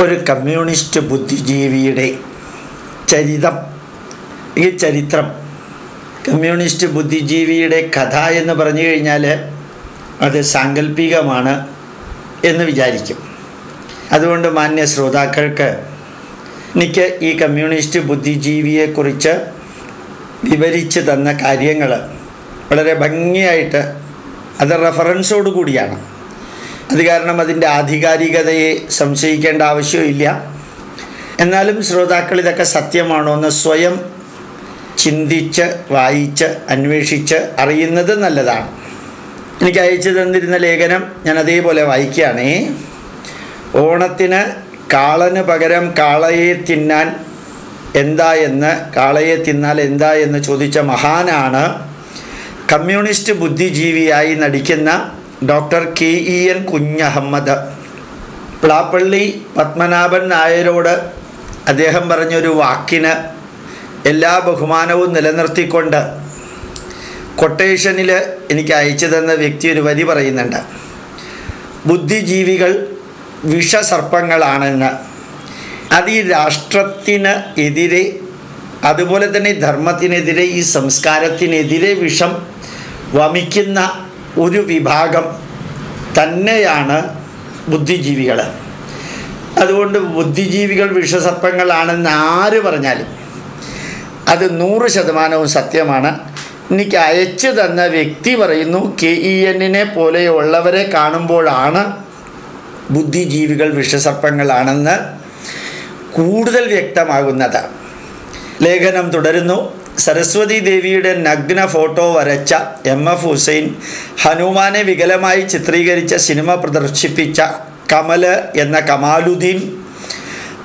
ഒരു കമ്മ്യൂണിസ്റ്റ് ബുദ്ധിജീവിയുടെ ചരിത്രം കമ്മ്യൂണിസ്റ്റ് ബുദ്ധിജീവിയുടെ കഥ എന്ന് പറഞ്ഞു കഴിഞ്ഞാൽ അത് സാങ്കല്പികമാണ് എന്ന് വിചാരിക്കും. അതുകൊണ്ട് മാന്യ ശ്രോതാക്കൾക്ക് എനിക്ക് ഈ കമ്മ്യൂണിസ്റ്റ് ബുദ്ധിജീവിയെക്കുറിച്ച് വിവരിച്ച് തന്ന കാര്യങ്ങൾ വളരെ ഭംഗിയായിട്ട് അത് റെഫറൻസോട് കൂടിയാണ്. അത് കാരണം അതിൻ്റെ ആധികാരികതയെ സംശയിക്കേണ്ട ആവശ്യമില്ല. എന്നാലും ശ്രോതാക്കൾ ഇതൊക്കെ സത്യമാണോ എന്ന് സ്വയം ചിന്തിച്ച് വായിച്ച് അന്വേഷിച്ച് അറിയുന്നത് നല്ലതാണ്. എനിക്ക് അയച്ചു തന്നിരുന്ന ലേഖനം ഞാൻ അതേപോലെ വായിക്കുകയാണേ. ഓണത്തിന് കാളന് പകരം കാളയെ തിന്നാൽ എന്താ എന്ന് ചോദിച്ച മഹാനാണ് കമ്മ്യൂണിസ്റ്റ് ബുദ്ധിജീവിയായി നടിക്കുന്ന ഡോക്ടർ KEN കുഞ്ഞഹമ്മദ്. പ്ലാപ്പള്ളി പത്മനാഭൻ നായരോട് അദ്ദേഹം പറഞ്ഞൊരു വാക്കിന് എല്ലാ ബഹുമാനവും നിലനിർത്തിക്കൊണ്ട് കൊട്ടേഷനിൽ എനിക്ക് അയച്ചു തന്ന വ്യക്തി ഒരു വരി പറയുന്നുണ്ട്. ബുദ്ധിജീവികൾ വിഷസർപ്പങ്ങളാണെന്ന്. അത് ഈ രാഷ്ട്രത്തിന് എതിരെ, അതുപോലെ തന്നെ ധർമ്മത്തിനെതിരെ, ഈ സംസ്കാരത്തിനെതിരെ വിഷം വമിക്കുന്ന ഒരു വിഭാഗം തന്നെയാണ് ബുദ്ധിജീവികൾ. അതുകൊണ്ട് ബുദ്ധിജീവികൾ വിഷസർപ്പങ്ങളാണെന്ന് ആര് പറഞ്ഞാലും അത് 100% സത്യമാണ്. എനിക്ക് അയച്ചു തന്ന വ്യക്തി പറയുന്നു KEN പോലെയുള്ളവരെ കാണുമ്പോഴാണ് ബുദ്ധിജീവികൾ വിഷസർപ്പങ്ങളാണെന്ന് കൂടുതൽ വ്യക്തമാകുന്നത്. ലേഖനം തുടരുന്നു. സരസ്വതി ദേവിയുടെ നഗ്ന ഫോട്ടോ വരച്ച MF ഹുസൈൻ ഹനുമാനെ വികലമായി ചിത്രീകരിച്ച സിനിമ പ്രദർശിപ്പിച്ച കമല് എന്ന കമാലുദ്ദീൻ,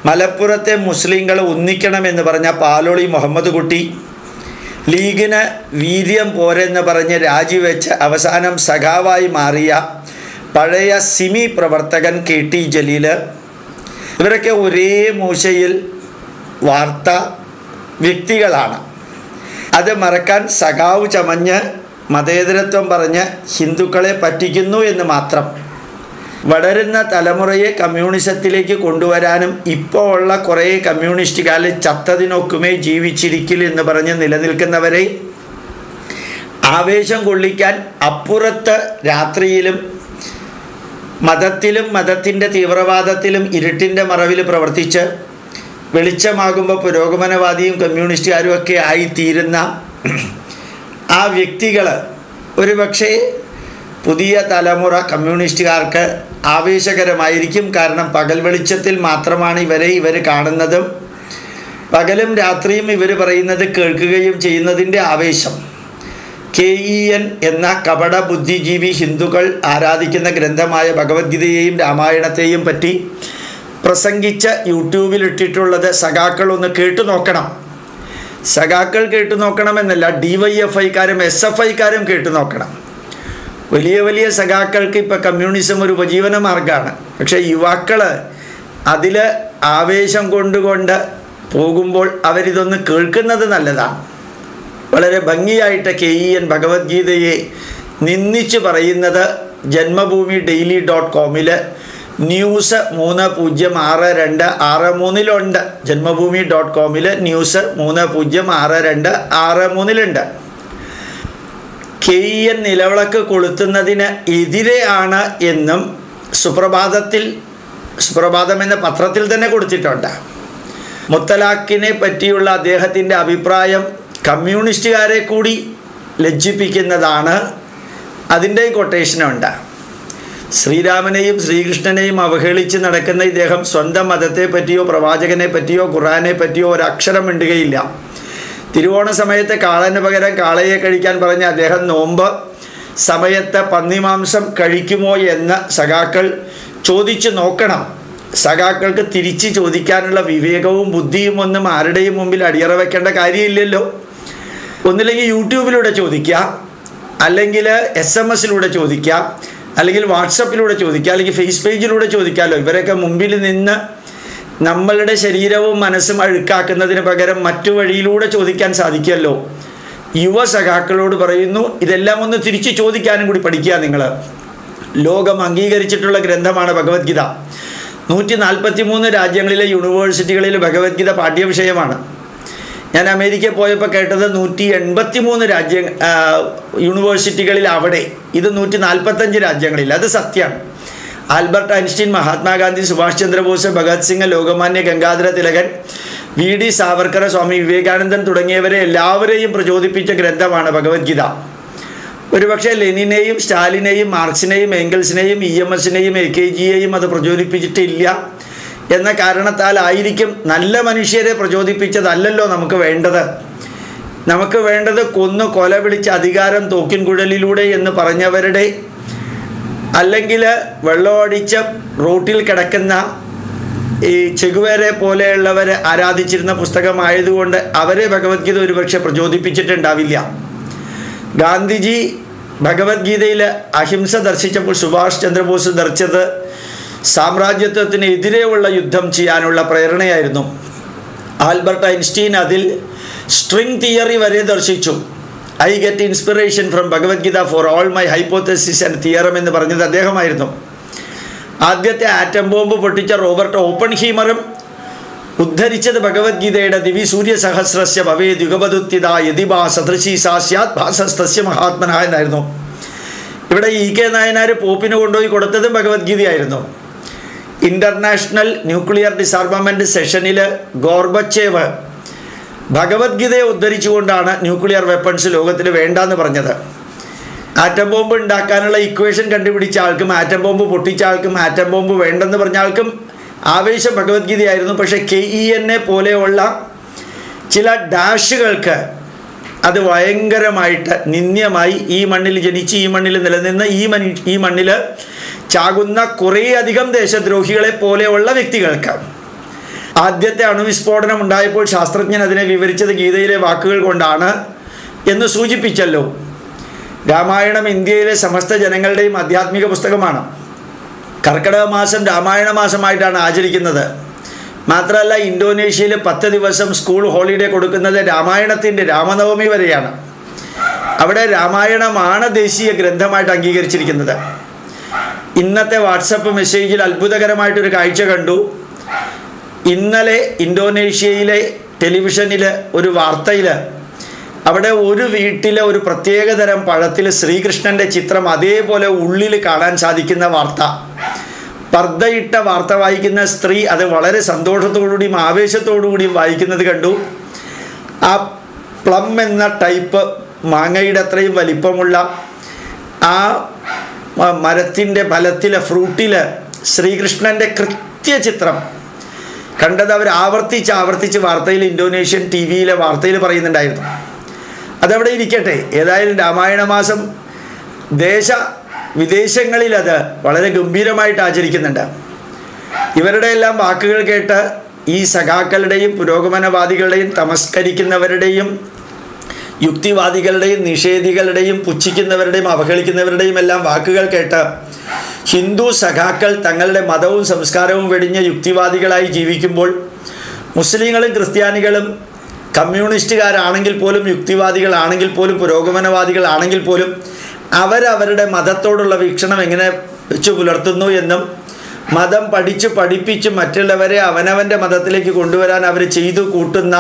മലപ്പുറത്തെ മുസ്ലിങ്ങൾ ഒന്നിക്കണമെന്ന് പറഞ്ഞ പാലോളി മുഹമ്മദ് കുട്ടി, ലീഗിന് വീര്യം പോരെന്ന് പറഞ്ഞ് രാജിവെച്ച് അവസാനം സഖാവായി മാറിയ പഴയ സിമി പ്രവർത്തകൻ KT ജലീൽ, ഇവരൊക്കെ ഒരേ മൂശയിൽ വാർത്ത വ്യക്തികളാണ്. അത് മറക്കാൻ സഖാവ് ചമഞ്ഞ് മതേതരത്വം പറഞ്ഞ് ഹിന്ദുക്കളെ പറ്റിക്കുന്നു എന്ന് മാത്രം. വളരുന്ന തലമുറയെ കമ്മ്യൂണിസത്തിലേക്ക് കൊണ്ടുവരാനും ഇപ്പോൾ ഉള്ള കുറേ കമ്മ്യൂണിസ്റ്റുകാരിൽ ചത്തതിനൊക്കുമേ ജീവിച്ചിരിക്കില്ല എന്ന് പറഞ്ഞ് നിലനിൽക്കുന്നവരെ ആവേശം കൊള്ളിക്കാൻ അപ്പുറത്ത് രാത്രിയിലും മതത്തിലും മതത്തിൻ്റെ തീവ്രവാദത്തിലും ഇരുട്ടിൻ്റെ മറവിൽ പ്രവർത്തിച്ച് വെളിച്ചമാകുമ്പോൾ പുരോഗമനവാദിയും കമ്മ്യൂണിസ്റ്റുകാരും ഒക്കെ ആയിത്തീരുന്ന ആ വ്യക്തികൾ ഒരുപക്ഷെ പുതിയ തലമുറ കമ്മ്യൂണിസ്റ്റുകാർക്ക് ആവേശകരമായിരിക്കും. കാരണം പകൽ വെളിച്ചത്തിൽ മാത്രമാണ് ഇവർ കാണുന്നതും പകലും രാത്രിയും ഇവർ പറയുന്നത് കേൾക്കുകയും ചെയ്യുന്നതിൻ്റെ ആവേശം. KEN എന്ന കപട ബുദ്ധിജീവി ഹിന്ദുക്കൾ ആരാധിക്കുന്ന ഗ്രന്ഥമായ ഭഗവത്ഗീതയെയും രാമായണത്തെയും പറ്റി പ്രസംഗിച്ച് യൂട്യൂബിൽ ഇട്ടിട്ടുള്ളത് സഖാക്കൾ ഒന്ന് കേട്ടു നോക്കണം. സഖാക്കൾ കേട്ടു നോക്കണമെന്നല്ല, DYFIക്കാരും SFIക്കാരും കേട്ടു നോക്കണം. വലിയ വലിയ സഖാക്കൾക്ക് ഇപ്പോൾ കമ്മ്യൂണിസം ഒരു ഉപജീവന മാർഗമാണ്. പക്ഷേ യുവാക്കൾ അതിൽ ആവേശം കൊണ്ടുകൊണ്ട് പോകുമ്പോൾ അവരിതൊന്ന് കേൾക്കുന്നത് നല്ലതാണ്. വളരെ ഭംഗിയായിട്ട് KEN ഭഗവത്ഗീതയെ നിന്ദിച്ച് പറയുന്നത് ജന്മഭൂമി daily.com ന്യൂസ് 306263 ജന്മഭൂമി.com ന്യൂസ് 306263 KEN നിലവിളക്ക് കൊളുത്തുന്നതിന് എതിരെയാണ് എന്നും സുപ്രഭാതം എന്ന പത്രത്തിൽ തന്നെ കൊടുത്തിട്ടുണ്ട്. മുത്തലാഖിനെ പറ്റിയുള്ള അദ്ദേഹത്തിൻ്റെ അഭിപ്രായം കമ്മ്യൂണിസ്റ്റുകാരെ കൂടി ലജ്ജിപ്പിക്കുന്നതാണ്. അതിൻ്റെ കൊട്ടേഷനുണ്ട്. ശ്രീരാമനെയും ശ്രീകൃഷ്ണനെയും അവഹേളിച്ച് നടക്കുന്ന ഇദ്ദേഹം സ്വന്തം മതത്തെ പറ്റിയോ പ്രവാചകനെ പറ്റിയോ ഖുർആനെ പറ്റിയോ ഒരക്ഷരം മിണ്ടുകയില്ല. തിരുവോണ സമയത്ത് കാളന് പകരം കാളയെ കഴിക്കാൻ പറഞ്ഞ അദ്ദേഹം നോമ്പ് സമയത്ത് പന്നിമാംസം കഴിക്കുമോ എന്ന് സഖാക്കൾ ചോദിച്ചു നോക്കണം. സഖാക്കൾക്ക് തിരിച്ച് ചോദിക്കാനുള്ള വിവേകവും ബുദ്ധിയും ഒന്നും ആരുടെയും മുമ്പിൽ അടിയറ വയ്ക്കേണ്ട കാര്യമില്ലല്ലോ. ഒന്നില്ലെങ്കിൽ യൂട്യൂബിലൂടെ ചോദിക്കുക, അല്ലെങ്കിൽ SMS ചോദിക്കുക, അല്ലെങ്കിൽ വാട്സപ്പിലൂടെ ചോദിക്കുക, അല്ലെങ്കിൽ ഫേസ് പേജിലൂടെ ചോദിക്കാമല്ലോ. ഇവരൊക്കെ മുമ്പിൽ നിന്ന് നമ്മളുടെ ശരീരവും മനസ്സും അഴുക്കാക്കുന്നതിന് പകരം മറ്റു വഴിയിലൂടെ ചോദിക്കാൻ സാധിക്കുമല്ലോ. യുവ സഖാക്കളോട് പറയുന്നു, ഇതെല്ലാം ഒന്ന് തിരിച്ച് ചോദിക്കാനും കൂടി പഠിക്കുക. നിങ്ങൾ ലോകം അംഗീകരിച്ചിട്ടുള്ള ഗ്രന്ഥമാണ് ഭഗവത്ഗീത. 143 രാജ്യങ്ങളിലെ യൂണിവേഴ്സിറ്റികളിൽ ഭഗവത്ഗീത പാഠ്യവിഷയമാണ്. ഞാൻ അമേരിക്കയിൽ പോയപ്പോൾ കേട്ടത് 183 യൂണിവേഴ്സിറ്റികളിൽ അവിടെ, ഇത് 145 രാജ്യങ്ങളിൽ. അത് സത്യമാണ്. ആൽബർട്ട് ഐൻസ്റ്റീൻ, മഹാത്മാഗാന്ധി, സുഭാഷ് ചന്ദ്രബോസ്, ഭഗത് സിംഗ്, ലോകമാന്യ ഗംഗാധര തിലകൻ, VD സാവർക്കർ, സ്വാമി വിവേകാനന്ദൻ തുടങ്ങിയവരെ എല്ലാവരെയും പ്രചോദിപ്പിച്ച ഗ്രന്ഥമാണ് ഭഗവത്ഗീത. ഒരുപക്ഷെ ലെനിനെയും സ്റ്റാലിനെയും മാർക്സിനെയും എംഗൽസിനെയും EMSനെയും AKGയെയും അത് പ്രചോദിപ്പിച്ചിട്ടില്ല എന്ന കാരണത്താലായിരിക്കും. നല്ല മനുഷ്യരെ പ്രചോദിപ്പിച്ചതല്ലല്ലോ നമുക്ക് വേണ്ടത്. നമുക്ക് വേണ്ടത് കൊല വിളിച്ച അധികാരം തോക്കിൻകുഴലിലൂടെ എന്ന് പറഞ്ഞവരുടെ, അല്ലെങ്കിൽ വെള്ളമടിച്ച് റോട്ടിൽ കിടക്കുന്ന ഈ ചെഗുവേരെ പോലെയുള്ളവരെ ആരാധിച്ചിരുന്ന പുസ്തകമായതുകൊണ്ട് അവരെ ഭഗവത്ഗീത ഒരുപക്ഷെ പ്രചോദിപ്പിച്ചിട്ടുണ്ടാവില്ല. ഗാന്ധിജി ഭഗവത്ഗീതയിൽ അഹിംസ ദർശിച്ചപ്പോൾ സുഭാഷ് ചന്ദ്രബോസ് ദർശിച്ചത് സാമ്രാജ്യത്വത്തിനെതിരെയുള്ള യുദ്ധം ചെയ്യാനുള്ള പ്രേരണയായിരുന്നു. ആൽബർട്ട് ഐൻസ്റ്റീൻ അതിൽ സ്ട്രിംഗ് തിയറി വരെ ദർശിച്ചു. I get inspiration from Bhagavad Gita for all my hypothesis and theorem എന്ന് പറഞ്ഞത് അദ്ദേഹമായിരുന്നു. ആദ്യത്തെ ആറ്റം ബോംബ് പൊട്ടിച്ച റോബർട്ട് ഓപ്പൺഹീമറും ഉദ്ധരിച്ചത് ഭഗവത്ഗീതയുടെ ദിവി സൂര്യസഹസ്രസ്യ ഭവേദ് യുഗപദുത്തിത യതിബാ സദൃശീ സാ സ്യാത് ഭാസസ്തസ്യ മഹാത്മന എന്നായിരുന്നു. ഇവിടെ EK നായനാർ പോപ്പിന് കൊണ്ടുപോയി കൊടുത്തതും ഭഗവത്ഗീതയായിരുന്നു. ഇൻ്റർനാഷണൽ ന്യൂക്ലിയർ ഡിസാർമമെൻറ്റ് സെഷനിൽ ഗോർബച്ചേവ് ഭഗവത്ഗീതയെ ഉദ്ധരിച്ചുകൊണ്ടാണ് ന്യൂക്ലിയർ വെപ്പൺസ് ലോകത്തിൽ വേണ്ടെന്ന് പറഞ്ഞത്. ആറ്റം ബോംബ് ഉണ്ടാക്കാനുള്ള ഇക്വേഷൻ കണ്ടുപിടിച്ച ആൾക്കും ആറ്റം ബോംബ് പൊട്ടിച്ച ആൾക്കും ആറ്റം ബോംബ് വേണ്ടെന്ന് പറഞ്ഞ ആൾക്കും ആവേശം ഭഗവത്ഗീതയായിരുന്നു. പക്ഷേ KENA പോലെയുള്ള ചില ഡാഷുകൾക്ക് അത് ഭയങ്കരമായിട്ട് നിന്ദ്യമായി. ഈ മണ്ണിൽ ജനിച്ച് ഈ മണ്ണിൽ നിലനിന്ന് ഈ മണ്ണിൽ ചാകുന്ന കുറേയധികം ദേശദ്രോഹികളെ പോലെയുള്ള വ്യക്തികൾക്ക്. ആദ്യത്തെ അണുവിസ്ഫോടനം ഉണ്ടായപ്പോൾ ശാസ്ത്രജ്ഞൻ അതിനെ വിവരിച്ചത് ഗീതയിലെ വാക്കുകൾ കൊണ്ടാണ് എന്ന് സൂചിപ്പിച്ചല്ലോ. രാമായണം ഇന്ത്യയിലെ സമസ്ത ജനങ്ങളുടെയും ആധ്യാത്മിക പുസ്തകമാണ്. കർക്കിടക മാസം രാമായണ മാസമായിട്ടാണ് ആചരിക്കുന്നത്. മാത്രമല്ല ഇന്തോനേഷ്യയിൽ 10 ദിവസം സ്കൂൾ ഹോളിഡേ കൊടുക്കുന്നത് രാമായണത്തിൻ്റെ രാമനവമി വരെയാണ്. അവിടെ രാമായണമാണ് ദേശീയ ഗ്രന്ഥമായിട്ട് അംഗീകരിച്ചിരിക്കുന്നത്. ഇന്നത്തെ വാട്സപ്പ് മെസ്സേജിൽ അത്ഭുതകരമായിട്ടൊരു കാഴ്ച കണ്ടു. ഇന്നലെ ഇന്തോനേഷ്യയിലെ ടെലിവിഷനിൽ ഒരു വാർത്തയിൽ അവിടെ ഒരു വീട്ടിലെ ഒരു പ്രത്യേകതരം പഴത്തിൽ ശ്രീകൃഷ്ണൻ്റെ ചിത്രം അതേപോലെ ഉള്ളിൽ കാണാൻ സാധിക്കുന്ന വാർത്ത. പർദ്ദയിട്ട വാർത്ത വായിക്കുന്ന സ്ത്രീ അത് വളരെ സന്തോഷത്തോടുകൂടിയും ആവേശത്തോടുകൂടിയും വായിക്കുന്നത് കണ്ടു. ആ പ്ലം എന്ന ടൈപ്പ് മാങ്ങയുടെ അത്രയും വലിപ്പമുള്ള ആ മരത്തിൻ്റെ ഫലത്തിലെ ഫ്രൂട്ടിൽ ശ്രീകൃഷ്ണൻ്റെ കൃത്യചിത്രം കണ്ടത് അവർ ആവർത്തിച്ച് വാർത്തയിൽ ഇന്തോനേഷ്യൻ TV വാർത്തയിൽ പറയുന്നുണ്ടായിരുന്നു. അതവിടെ ഇരിക്കട്ടെ. ഏതായാലും രാമായണ മാസം വിദേശങ്ങളിൽ അത് വളരെ ഗംഭീരമായിട്ട് ആചരിക്കുന്നുണ്ട്. ഇവരുടെ എല്ലാം വാക്കുകൾ കേട്ട് ഈ സഖാക്കളുടെയും പുരോഗമനവാദികളുടെയും തമസ്കരിക്കുന്നവരുടെയും യുക്തിവാദികളുടെയും നിഷേധികളുടെയും പുച്ഛിക്കുന്നവരുടെയും അവഹേളിക്കുന്നവരുടെയും എല്ലാം വാക്കുകൾ കേട്ട് ഹിന്ദു സഖാക്കൾ തങ്ങളുടെ മതവും സംസ്കാരവും വെടിഞ്ഞ യുക്തിവാദികളായി ജീവിക്കുമ്പോൾ മുസ്ലിങ്ങളും ക്രിസ്ത്യാനികളും കമ്മ്യൂണിസ്റ്റുകാരാണെങ്കിൽ പോലും യുക്തിവാദികളാണെങ്കിൽ പോലും പുരോഗമനവാദികളാണെങ്കിൽ പോലും അവരവരുടെ മതത്തോടുള്ള വീക്ഷണം എങ്ങനെ വെച്ചു പുലർത്തുന്നു എന്നും മതം പഠിപ്പിച്ച് മറ്റുള്ളവരെ അവനവൻ്റെ മതത്തിലേക്ക് കൊണ്ടുവരാൻ അവർ ചെയ്തു കൂട്ടുന്ന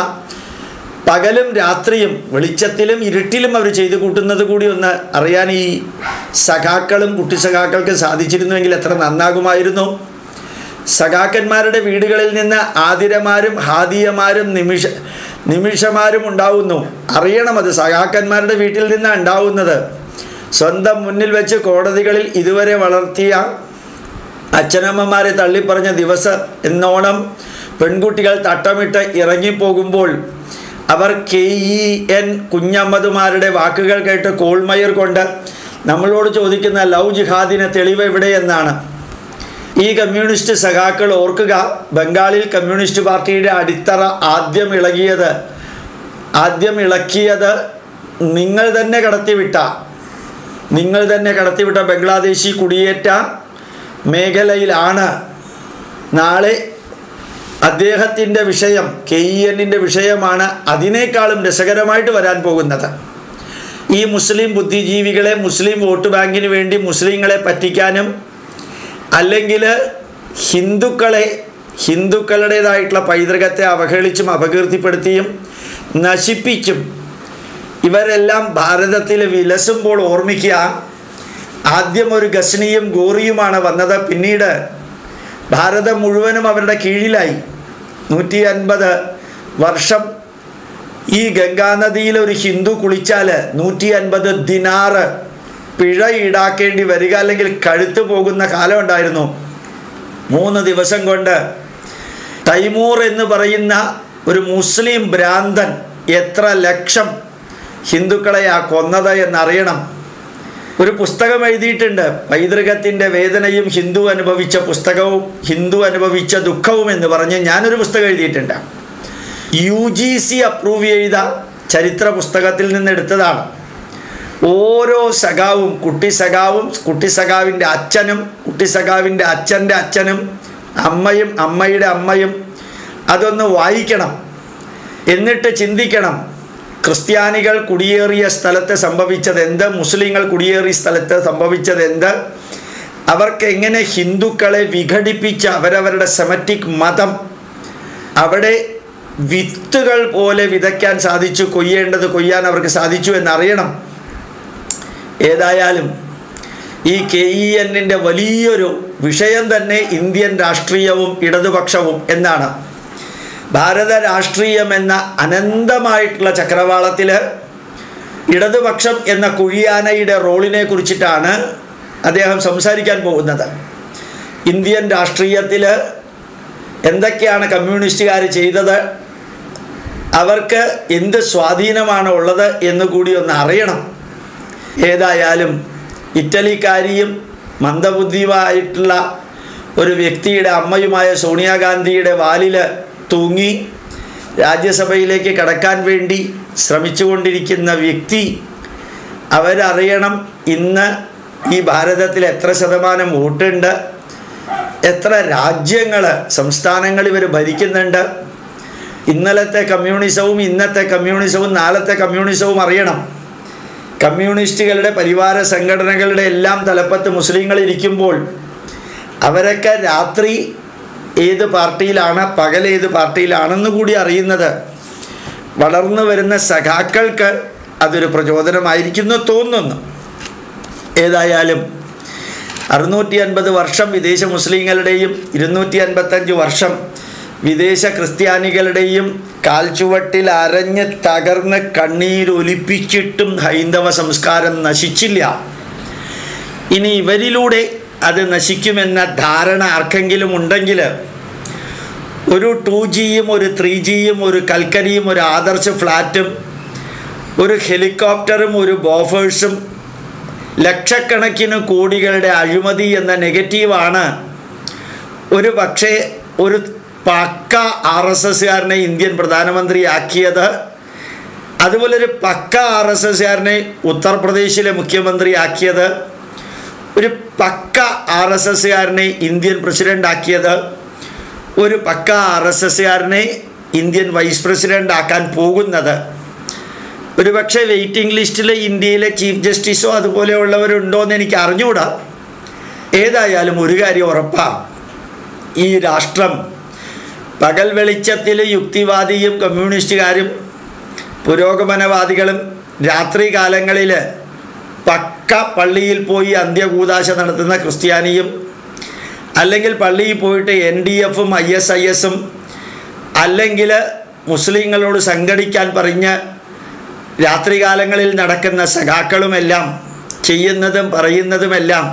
പകലും രാത്രിയും വെളിച്ചത്തിലും ഇരുട്ടിലും അവർ ചെയ്തു കൂട്ടുന്നത് കൂടി ഒന്ന് അറിയാൻ ഈ സഖാക്കളും കുട്ടി സഖാക്കൾക്ക് സാധിച്ചിരുന്നുവെങ്കിൽ എത്ര നന്നാകുമായിരുന്നു. സഖാക്കന്മാരുടെ വീടുകളിൽ നിന്ന് ആതിരമാരും ഹാദിയമാരും നിമിഷമാരും ഉണ്ടാവുന്നു. അറിയണം, അത് സഖാക്കന്മാരുടെ വീട്ടിൽ നിന്നാണ് ഉണ്ടാവുന്നത്. സ്വന്തം മുന്നിൽ വെച്ച് കോടതികളിൽ ഇതുവരെ വളർത്തിയ അച്ഛനമ്മമാരെ തള്ളിപ്പറഞ്ഞ ദിവസം എന്നോണം പെൺകുട്ടികൾ തട്ടമിട്ട് ഇറങ്ങിപ്പോകുമ്പോൾ അവർ KEN കുഞ്ഞമ്മദുമാരുടെ വാക്കുകൾ കേട്ട് കോൾമയർ കൊണ്ട് നമ്മളോട് ചോദിക്കുന്ന ലവ് ജിഹാദിന് തെളിവ് എവിടെയെന്നാണ്. ഈ കമ്മ്യൂണിസ്റ്റ് സഖാക്കൾ ഓർക്കുക, ബംഗാളിൽ കമ്മ്യൂണിസ്റ്റ് പാർട്ടിയുടെ അടിത്തറ ആദ്യം ഇളക്കിയത് നിങ്ങൾ തന്നെ കടത്തിവിട്ട ബംഗ്ലാദേശി കുടിയേറ്റ മേഖലയിലാണ്. നാളെ അദ്ദേഹത്തിൻ്റെ വിഷയം KENൻ്റെ വിഷയമാണ് അതിനേക്കാളും രസകരമായിട്ട് വരാൻ പോകുന്നത്. ഈ മുസ്ലിം ബുദ്ധിജീവികളെ മുസ്ലിം വോട്ട് ബാങ്കിന് വേണ്ടി മുസ്ലിങ്ങളെ പറ്റിക്കാനും അല്ലെങ്കിൽ ഹിന്ദുക്കളുടേതായിട്ടുള്ള പൈതൃകത്തെ അവഹേളിച്ചും അപകീർത്തിപ്പെടുത്തിയും നശിപ്പിച്ചും ഇവരെല്ലാം ഭാരതത്തിൽ വിലസുമ്പോൾ ഓർമ്മിക്കുക, ആദ്യം ഒരു ഗസ്നിയും ഗോറിയുമാണ് വന്നത്. പിന്നീട് ഭാരതം മുഴുവനും അവരുടെ കീഴിലായി. 150 വർഷം ഈ ഗംഗാനദിയിൽ ഒരു ഹിന്ദു കുളിച്ചാൽ 150 ദിനാറ് പിഴ ഈടാക്കേണ്ടി വരിക, അല്ലെങ്കിൽ കഴുത്ത് പോകുന്ന കാലം ഉണ്ടായിരുന്നു. 3 ദിവസം കൊണ്ട് തൈമൂർ എന്ന് പറയുന്ന ഒരു മുസ്ലിം ഭ്രാന്തൻ എത്ര ലക്ഷം ഹിന്ദുക്കളെയാ കൊന്നത് എന്നറിയണം. ഒരു പുസ്തകം എഴുതിയിട്ടുണ്ട്, പൈതൃകത്തിൻ്റെ വേദനയും ഹിന്ദു അനുഭവിച്ച പുസ്തകവും ഹിന്ദു അനുഭവിച്ച ദുഃഖവും എന്ന് പറഞ്ഞ് ഞാനൊരു പുസ്തകം എഴുതിയിട്ടുണ്ട്. UGC അപ്രൂവ് ചെയ്ത ചരിത്ര പുസ്തകത്തിൽ നിന്നെടുത്തതാണ്. ഓരോ സഖാവും, കുട്ടി സഖാവിൻ്റെ അച്ഛനും കുട്ടി സഖാവിൻ്റെ അച്ഛൻ്റെ അച്ഛനും അമ്മയും അമ്മയുടെ അമ്മയും അതൊന്ന് വായിക്കണം. എന്നിട്ട് ചിന്തിക്കണം, ക്രിസ്ത്യാനികൾ കുടിയേറിയ സ്ഥലത്ത് സംഭവിച്ചതെന്ത്, മുസ്ലിങ്ങൾ കുടിയേറിയ സ്ഥലത്ത് സംഭവിച്ചതെന്ത്, അവർക്ക് എങ്ങനെ ഹിന്ദുക്കളെ വിഘടിപ്പിച്ച് അവരവരുടെ സെമറ്റിക് മതം അവിടെ വിത്തുകൾ പോലെ വിതയ്ക്കാൻ സാധിച്ചു, കൊയ്യേണ്ടത് കൊയ്യാൻ അവർക്ക് സാധിച്ചു എന്നറിയണം. ഏതായാലും ഈ KEN-ൻ്റെ വലിയൊരു വിഷയം തന്നെ ഇന്ത്യൻ രാഷ്ട്രീയവും ഇടതുപക്ഷവും എന്നാണ്. ഭാരത രാഷ്ട്രീയം എന്ന അനന്തമായിട്ടുള്ള ചക്രവാളത്തിൽ ഇടതുപക്ഷം എന്ന കുഴിയാനയുടെ റോളിനെ കുറിച്ചിട്ടാണ് അദ്ദേഹം സംസാരിക്കാൻ പോകുന്നത്. ഇന്ത്യൻ രാഷ്ട്രീയത്തിൽ എന്തൊക്കെയാണ് കമ്മ്യൂണിസ്റ്റുകാർ ചെയ്തത്, അവർക്ക് എന്ത് സ്വാധീനമാണ് ഉള്ളത് എന്നുകൂടി ഒന്ന് അറിയണം. ഏതായാലും ഇറ്റലിക്കാരിയും മന്ദബുദ്ധിയുമായിട്ടുള്ള ഒരു വ്യക്തിയുടെ അമ്മയുമായ സോണിയാഗാന്ധിയുടെ വാലിൽ തൂങ്ങി രാജ്യസഭയിലേക്ക് കടക്കാൻ വേണ്ടി ശ്രമിച്ചുകൊണ്ടിരിക്കുന്ന വ്യക്തി, അവരറിയണം ഇന്ന് ഈ ഭാരതത്തിൽ എത്ര ശതമാനം വോട്ടുണ്ട്, എത്ര രാജ്യങ്ങൾ സംസ്ഥാനങ്ങൾ ഇവർ ഭരിക്കുന്നുണ്ട്, ഇന്നലത്തെ കമ്മ്യൂണിസവും ഇന്നത്തെ കമ്മ്യൂണിസവും നാളത്തെ കമ്മ്യൂണിസവും അറിയണം. കമ്മ്യൂണിസ്റ്റുകളുടെ പരിവാര സംഘടനകളുടെ എല്ലാം തലപ്പത്ത് മുസ്ലിങ്ങൾ ഇരിക്കുമ്പോൾ അവരൊക്കെ രാത്രി ഏത് പാർട്ടിയിലാണ്, പകൽ ഏത് പാർട്ടിയിലാണെന്ന് കൂടി അറിയുന്നത് വളർന്നു വരുന്ന സഖാക്കൾക്ക് അതൊരു പ്രചോദനമായിരിക്കുന്നു തോന്നുന്നു. ഏതായാലും 650 വർഷം വിദേശ മുസ്ലിങ്ങളുടെയും 255 വർഷം വിദേശ ക്രിസ്ത്യാനികളുടെയും കാൽച്ചുവട്ടിൽ അരഞ്ഞ് തകർന്ന് കണ്ണീരൊലിപ്പിച്ചിട്ടും ഹൈന്ദവ സംസ്കാരം നശിച്ചില്ല. ഇനി ഇവരിലൂടെ അത് നശിക്കുമെന്ന ധാരണ ആർക്കെങ്കിലും ഉണ്ടെങ്കിൽ ഒരു 2Gയും ഒരു 3Gയും ഒരു കൽക്കരിയും ഒരു ആദർശ് ഫ്ലാറ്റും ഒരു ഹെലികോപ്റ്ററും ഒരു ബോഫേഴ്സും ലക്ഷക്കണക്കിന് കോടികളുടെ അഴിമതി എന്ന നെഗറ്റീവാണ് ഒരു പക്ഷേ ഒരു പക്ക RSSകാരനെ ഇന്ത്യൻ പ്രധാനമന്ത്രിയാക്കിയത്. അതുപോലെ ഒരു പക്ക RSSകാരനെ ഉത്തർപ്രദേശിലെ മുഖ്യമന്ത്രിയാക്കിയത്, ഒരു പക്ക RSSകാരനെ ഇന്ത്യൻ പ്രസിഡൻ്റ് ആക്കിയത്, ഒരു പക്ക RSSകാരനെ ഇന്ത്യൻ വൈസ് പ്രസിഡൻ്റ് ആക്കാൻ പോകുന്നത്. ഒരു പക്ഷേ വെയിറ്റിംഗ് ലിസ്റ്റിൽ ഇന്ത്യയിലെ ചീഫ് ജസ്റ്റിസോ അതുപോലെയുള്ളവരുണ്ടോ എന്ന് എനിക്ക് അറിഞ്ഞുകൂടാ. ഏതായാലും ഒരു കാര്യം ഉറപ്പാണ്, ഈ രാഷ്ട്രം പകൽ വെളിച്ചത്തിൽ യുക്തിവാദിയും കമ്മ്യൂണിസ്റ്റുകാരും പുരോഗമനവാദികളും രാത്രി കാലങ്ങളിൽ പക്ക പള്ളിയിൽ പോയി അന്ത്യകൂദാശ നടത്തുന്ന ക്രിസ്ത്യാനിയും, അല്ലെങ്കിൽ പള്ളിയിൽ പോയിട്ട് NDFും ISISും, അല്ലെങ്കിൽ മുസ്ലിങ്ങളോട് സംഘടിക്കാൻ പറഞ്ഞ് രാത്രികാലങ്ങളിൽ നടക്കുന്ന സഖാക്കളുമെല്ലാം ചെയ്യുന്നതും പറയുന്നതുമെല്ലാം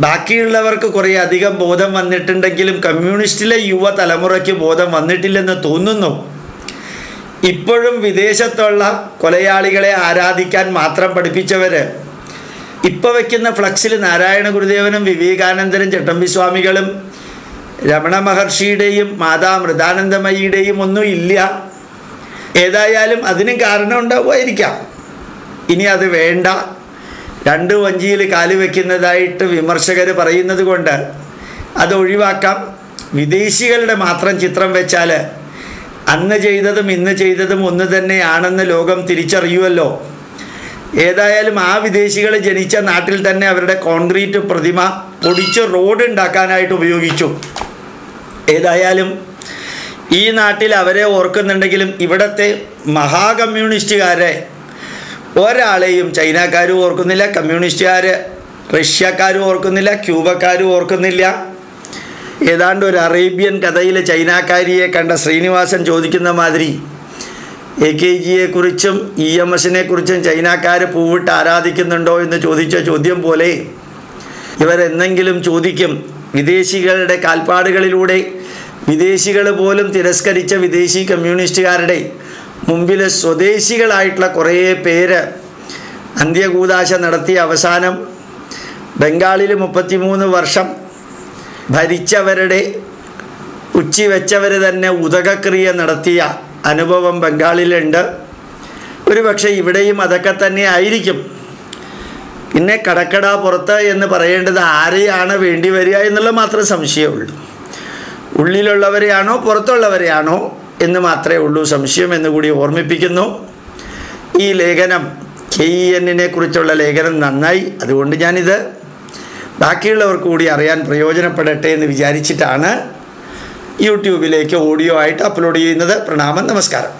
ബാക്കിയുള്ളവർക്ക് കുറേ അധികം ബോധം വന്നിട്ടുണ്ടെങ്കിലും കമ്മ്യൂണിസ്റ്റിലെ യുവതലമുറയ്ക്ക് ബോധം വന്നിട്ടില്ലെന്ന് തോന്നുന്നു. ഇപ്പോഴും വിദേശത്തുള്ള കൊലയാളികളെ ആരാധിക്കാൻ മാത്രം പഠിപ്പിച്ചവർ ഇപ്പോൾ വയ്ക്കുന്ന ഫ്ലക്സിൽ നാരായണ ഗുരുദേവനും വിവേകാനന്ദനും ചട്ടമ്പിസ്വാമികളും രമണ മഹർഷിയുടെയും മാതാ മൃദാനന്ദമയിയുടെയും ഒന്നും ഇല്ല. ഏതായാലും അതിനും കാരണം ഉണ്ടാവുമായിരിക്കാം. ഇനി അത് വേണ്ട, 2 വഞ്ചിയിൽ കാല് വയ്ക്കുന്നതായിട്ട് വിമർശകർ പറയുന്നത് കൊണ്ട് അത് ഒഴിവാക്കാം. വിദേശികളുടെ മാത്രം ചിത്രം വെച്ചാൽ അന്ന് ചെയ്തതും ഇന്ന് ചെയ്തതും ഒന്ന് തന്നെയാണെന്ന് ലോകം തിരിച്ചറിയുമല്ലോ. ഏതായാലും ആ വിദേശികൾ ജനിച്ച നാട്ടിൽ തന്നെ അവരുടെ കോൺക്രീറ്റ് പ്രതിമ പൊടിച്ച് റോഡ് ഉണ്ടാക്കാനായിട്ട് ഉപയോഗിച്ചു. ഏതായാലും ഈ നാട്ടിൽ അവരെ ഓർക്കുന്നുണ്ടെങ്കിലും ഇവിടുത്തെ മഹാകമ്മ്യൂണിസ്റ്റുകാരെ ഒരാളെയും ചൈനക്കാരും ഓർക്കുന്നില്ല, കമ്മ്യൂണിസ്റ്റുകാർ റഷ്യക്കാരും ഓർക്കുന്നില്ല, ക്യൂബക്കാരും ഓർക്കുന്നില്ല. ഏതാണ്ട് ഒരു അറേബ്യൻ കഥയിൽ ചൈനക്കാരിയെ കണ്ട ശ്രീനിവാസൻ ചോദിക്കുന്ന മാതിരി AKGയെക്കുറിച്ചും EMSനെ കുറിച്ചും ചൈനക്കാർ പൂവിട്ട് ആരാധിക്കുന്നുണ്ടോ എന്ന് ചോദിച്ച ചോദ്യം പോലെ ഇവരെന്തെങ്കിലും ചോദിക്കും. വിദേശികളുടെ കാൽപ്പാടുകളിലൂടെ വിദേശികൾ പോലും തിരസ്കരിച്ച വിദേശി കമ്മ്യൂണിസ്റ്റുകാരുടെ മുമ്പിൽ സ്വദേശികളായിട്ടുള്ള കുറേ പേര് അന്ത്യകൂദാശ നടത്തിയ അവസാനം ബംഗാളിൽ 33 വർഷം ഭരിച്ചവരുടെ ഉച്ചി വെച്ചവർ തന്നെ ഉദകക്രിയ നടത്തിയ അനുഭവം ബംഗാളിലുണ്ട്. ഒരുപക്ഷെ ഇവിടെയും അതൊക്കെ തന്നെ ആയിരിക്കും. പിന്നെ കടക്കട പുറത്ത് എന്ന് പറയേണ്ടത് ആരെയാണ് വേണ്ടി വരിക എന്നുള്ള മാത്രം സംശയമുള്ളൂ. ഉള്ളിലുള്ളവരെയാണോ പുറത്തുള്ളവരെയാണോ എന്ന് മാത്രമേ ഉള്ളൂ സംശയം എന്ന് കൂടി ഓർമ്മിപ്പിക്കുന്നു. ഈ ലേഖനം KENനെ കുറിച്ചുള്ള ലേഖനം നന്നായി, അതുകൊണ്ട് ഞാനിത് ബാക്കിയുള്ളവർക്ക് കൂടി അറിയാൻ പ്രയോജനപ്പെടട്ടെ എന്ന് വിചാരിച്ചിട്ടാണ് യൂട്യൂബിലേക്ക് ഓഡിയോ ആയിട്ട് അപ്ലോഡ് ചെയ്യുന്നത്. പ്രണാമം, നമസ്കാരം.